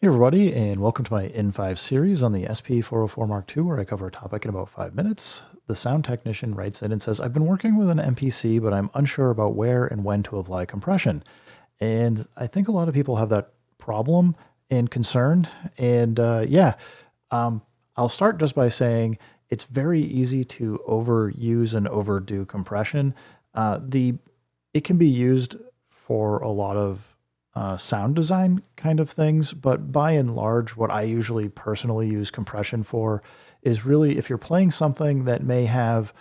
Hey everybody, and welcome to my in5 series on the SP404 Mark II, where I cover a topic in about 5 minutes. The sound technician writes in and says, I've been working with an MPC, but I'm unsure about where and when to apply compression. And I think a lot of people have that problem and concern. And I'll start just by saying it's very easy to overuse and overdo compression. The It can be used for a lot of sound design kind of things, but by and large, what I usually personally use compression for is really if you're playing something that may have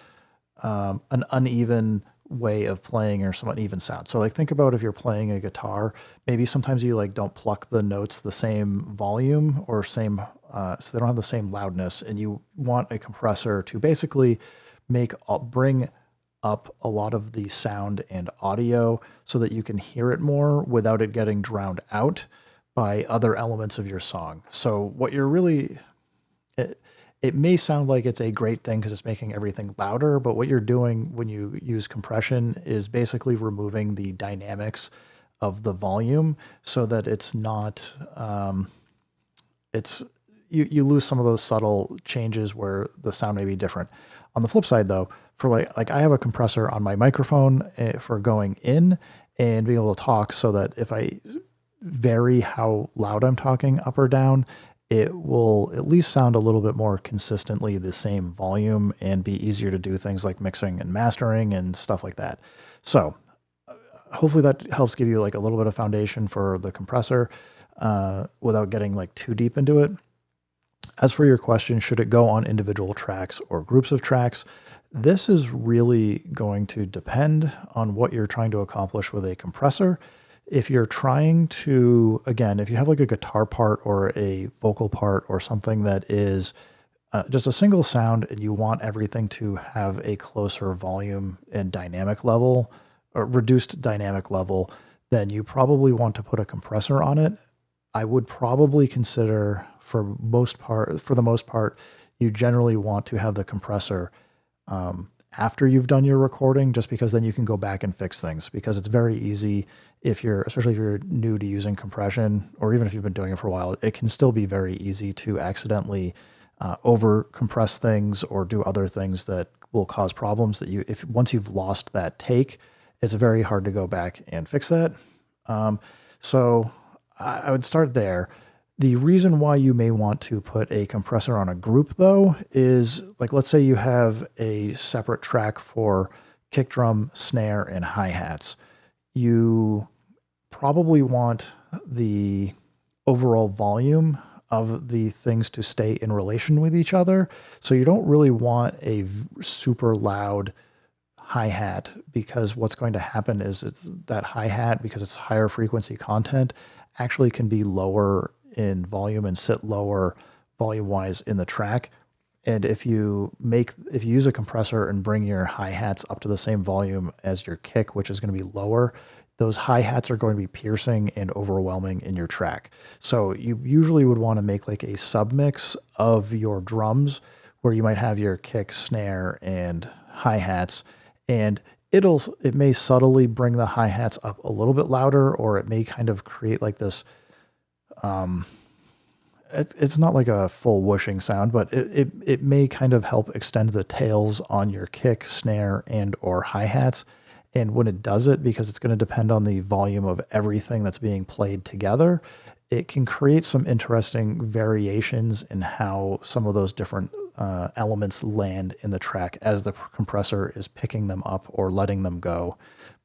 an uneven way of playing or some uneven sound. So like think about if you're playing a guitar, maybe sometimes you like don't pluck the notes the same volume or same so they don't have the same loudness, and you want a compressor to basically bring up a lot of the sound and audio so that you can hear it more without it getting drowned out by other elements of your song. So what you're really it, it may sound like it's a great thing because it's making everything louder, but what you're doing when you use compression is basically removing the dynamics of the volume so that it's not it's you lose some of those subtle changes where the sound may be different. On the flip side, though, for like I have a compressor on my microphone for going in and being able to talk, so that if I vary how loud I'm talking up or down, it will at least sound a little bit more consistently the same volume and be easier to do things like mixing and mastering and stuff like that. So hopefully that helps give you like a little bit of foundation for the compressor without getting like too deep into it. As for your question, should it go on individual tracks or groups of tracks? This is really going to depend on what you're trying to accomplish with a compressor. If you're trying to, again, if you have like a guitar part or a vocal part or something that is just a single sound and you want everything to have a closer volume and dynamic level or reduced dynamic level, then you probably want to put a compressor on it. I would probably consider for the most part, you generally want to have the compressor after you've done your recording, just because then you can go back and fix things, because it's very easy especially if you're new to using compression, or even if you've been doing it for a while, it can still be very easy to accidentally over compress things or do other things that will cause problems that if once you've lost that take, it's very hard to go back and fix that. So I would start there. The reason why you may want to put a compressor on a group, though, is like, let's say you have a separate track for kick drum, snare, and hi-hats. You probably want the overall volume of the things to stay in relation with each other. So you don't really want a super loud hi-hat, because what's going to happen is that hi-hat, because it's higher frequency content, actually can be lower in volume and sit lower volume-wise in the track. And if you use a compressor and bring your hi-hats up to the same volume as your kick, which is going to be lower, those hi-hats are going to be piercing and overwhelming in your track. So you usually would want to make like a submix of your drums, where you might have your kick, snare, and hi-hats, and it may subtly bring the hi-hats up a little bit louder, or it may kind of create like this it's not like a full whooshing sound, but it may kind of help extend the tails on your kick, snare, and or hi-hats. And when it does it, because it's going to depend on the volume of everything that's being played together, it can create some interesting variations in how some of those different elements land in the track as the compressor is picking them up or letting them go,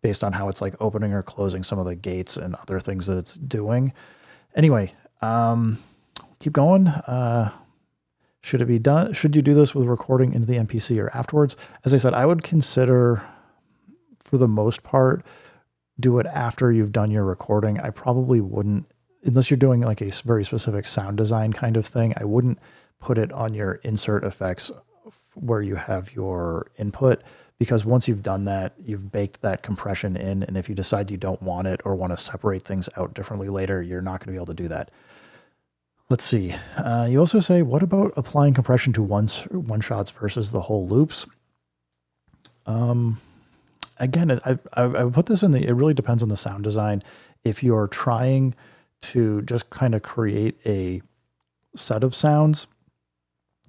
based on how it's like opening or closing some of the gates and other things that it's doing. Anyway, keep going. Should it be done? Should you do this with recording into the MPC or afterwards? As I said, I would consider, for the most part, do it after you've done your recording. I probably wouldn't, unless you're doing like a very specific sound design kind of thing, I wouldn't put it on your insert effects where you have your input, because once you've done that, you've baked that compression in, and if you decide you don't want it or want to separate things out differently later, you're not going to be able to do that. Let's see. You also say, what about applying compression to one shots versus the whole loops? Again, I put this in it really depends on the sound design. If you're trying to just kind of create a set of sounds,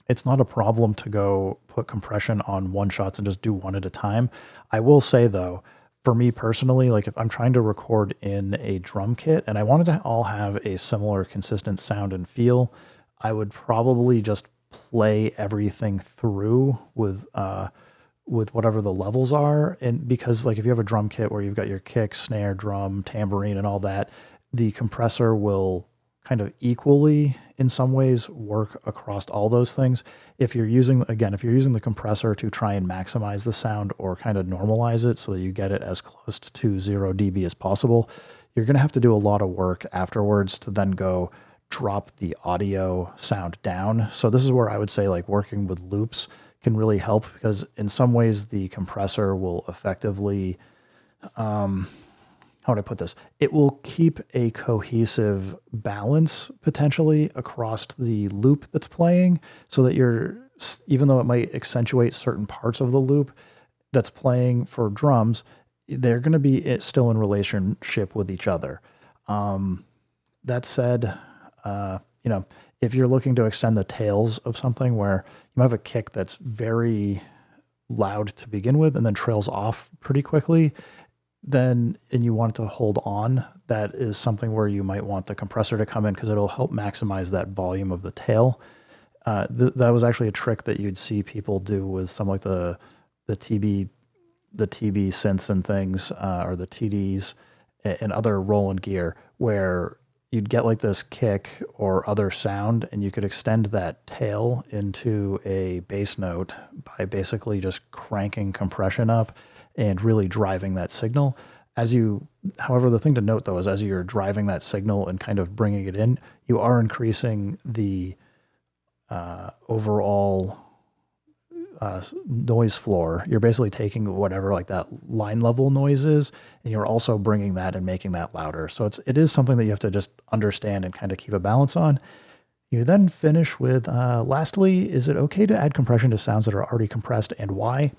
it's not a problem to go put compression on one shots and just do one at a time. I will say though, for me personally, like if I'm trying to record in a drum kit and I wanted to all have a similar consistent sound and feel, I would probably just play everything through with whatever the levels are. And because like if you have a drum kit where you've got your kick, snare, drum, tambourine, and all that, the compressor will kind of equally in some ways work across all those things. If you're using, again, if you're using the compressor to try and maximize the sound or kind of normalize it so that you get it as close to 0 dB as possible, you're going to have to do a lot of work afterwards to then go drop the audio sound down. So this is where I would say like working with loops can really help, because in some ways the compressor will effectively, how would I put this? It will keep a cohesive balance potentially across the loop that's playing, so that you're, even though it might accentuate certain parts of the loop that's playing for drums, they're going to be still in relationship with each other. That said, you know, if you're looking to extend the tails of something where you might have a kick that's very loud to begin with and then trails off pretty quickly, then, and you want it to hold on, that is something where you might want the compressor to come in because it'll help maximize that volume of the tail. That was actually a trick that you'd see people do with some like the TB synths and things, or the TDs and other Roland gear, where you'd get like this kick or other sound and you could extend that tail into a bass note by basically just cranking compression up and really driving that signal. However, the thing to note though is as you're driving that signal and kind of bringing it in, you are increasing the overall noise floor. You're basically taking whatever like that line level noise is, and you're also bringing that and making that louder. So it is something that you have to just understand and kind of keep a balance on. You then finish with, lastly, is it okay to add compression to sounds that are already compressed, and why?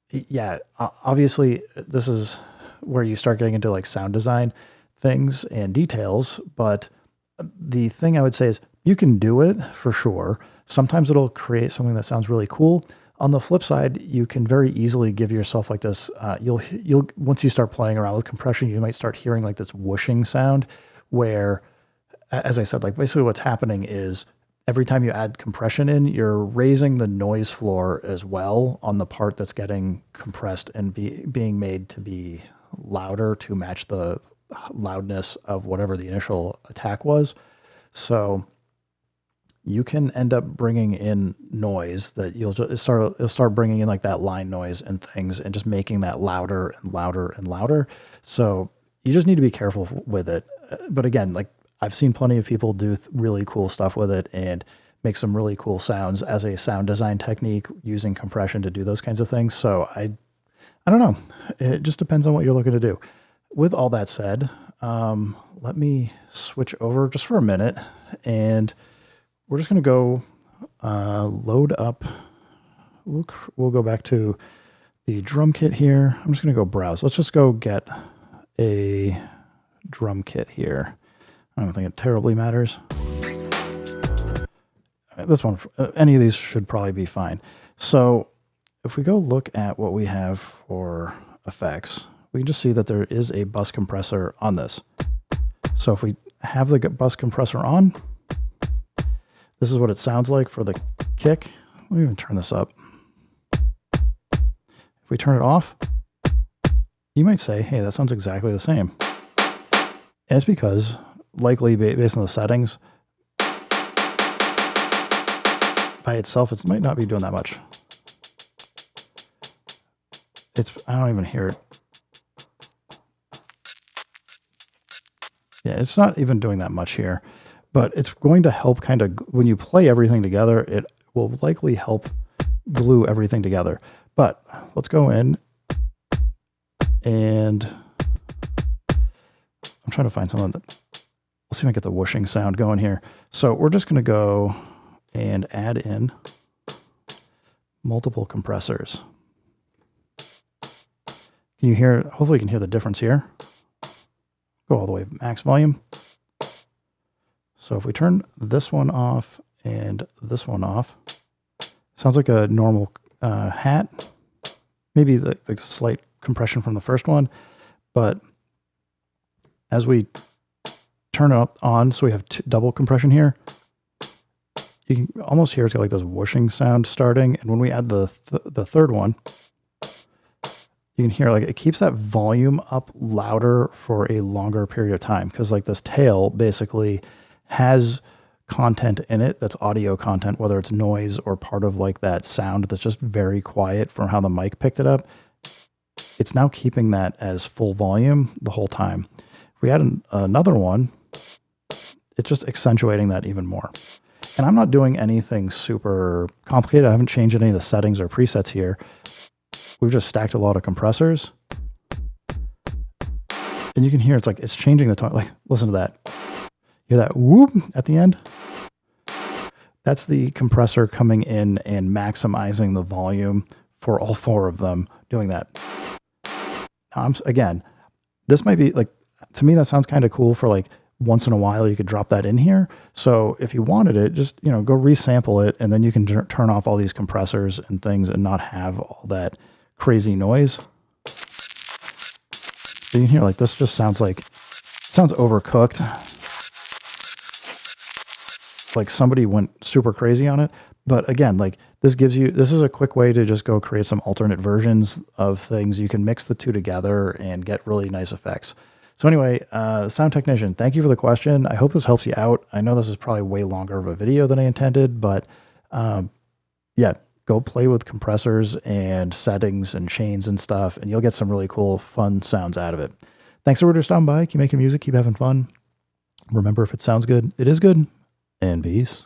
Yeah, obviously this is where you start getting into like sound design things and details, but the thing I would say is you can do it for sure. Sometimes it'll create something that sounds really cool. On the flip side, you can very easily give yourself like this, you'll once you start playing around with compression, you might start hearing like this whooshing sound where, as I said, like basically what's happening is every time you add compression in, you're raising the noise floor as well on the part that's getting compressed and being made to be louder to match the loudness of whatever the initial attack was. So you can end up bringing in noise that it'll start bringing in like that line noise and things and just making that louder and louder and louder. So you just need to be careful with it. But again, like I've seen plenty of people do really cool stuff with it and make some really cool sounds as a sound design technique using compression to do those kinds of things. So I don't know. It just depends on what you're looking to do. With all that said, let me switch over just for a minute, and we're just going to go load up. We'll go back to the drum kit here. I'm just going to go browse. Let's just go get a drum kit here. I don't think it terribly matters. This one, any of these should probably be fine. So if we go look at what we have for effects, we can just see that there is a bus compressor on this. So if we have the bus compressor on, this is what it sounds like for the kick. Let me even turn this up. If we turn it off, you might say, hey, that sounds exactly the same. And it's because, likely based on the settings, by itself, it might not be doing that much. I don't even hear it. Yeah, it's not even doing that much here. But it's going to help kind of, when you play everything together, it will likely help glue everything together. But let's go in and I'm trying to find something that, let's see if I can get the whooshing sound going here. So we're just going to go and add in multiple compressors. Can you hear, hopefully you can hear the difference here. Go all the way max volume. So if we turn this one off and this one off, sounds like a normal hat. Maybe the slight compression from the first one, but as we turn it on, so we have double compression here, you can almost hear it's got like this whooshing sound starting. And when we add the third one, you can hear like it keeps that volume up louder for a longer period of time, because like this tail basically has content in it that's audio content, whether it's noise or part of like that sound that's just very quiet from how the mic picked it up. It's now keeping that as full volume the whole time. If we add another one, it's just accentuating that even more. And I'm not doing anything super complicated. I haven't changed any of the settings or presets here. We've just stacked a lot of compressors. And you can hear it's changing the tone. Like, listen to that. Hear that whoop at the end? That's the compressor coming in and maximizing the volume for all four of them, doing that. Now, again, this might be like, to me, that sounds kind of cool for like once in a while you could drop that in here. So if you wanted it, just, go resample it, and then you can turn off all these compressors and things and not have all that crazy noise. So you can hear like this just sounds overcooked. Like somebody went super crazy on it. But again, like this is a quick way to just go create some alternate versions of things. You can mix the two together and get really nice effects. So anyway, Sound Technician, thank you for the question. I hope this helps you out. I know this is probably way longer of a video than I intended, but yeah, go play with compressors and settings and chains and stuff, and you'll get some really cool, fun sounds out of it. Thanks everybody for stopping by. Keep making music, keep having fun. Remember, if it sounds good, it is good. And peace.